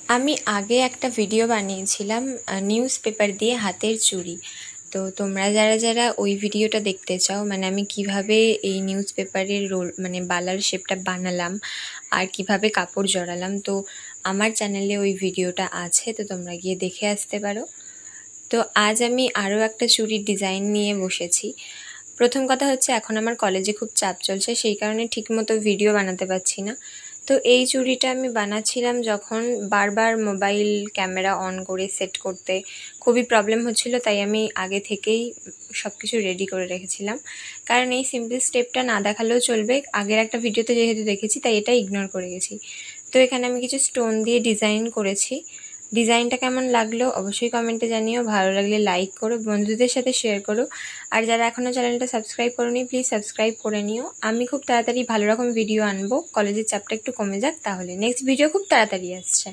আমি আগে একটা ভিডিও বানিয়েছিলাম নিউজ পেপার দিয়ে হাতের চুড়ি। তো তোমরা যারা যারা ওই ভিডিওটা দেখতে চাও, মানে আমি কিভাবে এই নিউজ পেপারের রোল মানে বালার শেপটা বানালাম আর কিভাবে কাপড় জড়ালাম, তো আমার চ্যানেলে ওই ভিডিওটা আছে, তো তোমরা গিয়ে দেখে আসতে পারো। তো আজ আমি আরও একটা চুড়ির ডিজাইন নিয়ে বসেছি। প্রথম কথা হচ্ছে, এখন আমার কলেজে খুব চাপ চলছে, সেই কারণে ঠিকমতো ভিডিও বানাতে পারছি না। তো এই চুড়িটা আমি বানাচ্ছিলাম যখন বারবার মোবাইল ক্যামেরা অন করে সেট করতে খুবই প্রবলেম হচ্ছিল, তাই আমি আগে থেকেই সব কিছু রেডি করে রেখেছিলাম। কারণ এই সিম্পল স্টেপটা না দেখালেও চলবে, আগের একটা ভিডিওতে যেহেতু দেখেছি তাই এটা ইগনোর করে গেছি। তো এখানে আমি কিছু স্টোন দিয়ে ডিজাইন করেছি। ডিজাইনটা কেমন লাগলো অবশ্যই কমেন্টে জানিও, ভালো লাগলে লাইক করো, বন্ধুদের সাথে শেয়ার করো। আর যারা এখনও চ্যানেলটা সাবস্ক্রাইব করোনি প্লিজ সাবস্ক্রাইব করে নিও। আমি খুব তাড়াতাড়ি ভালো রকম ভিডিও আনবো, কলেজের চাপটা একটু কমে যাক, তাহলে নেক্সট ভিডিও খুব তাড়াতাড়ি আসছে।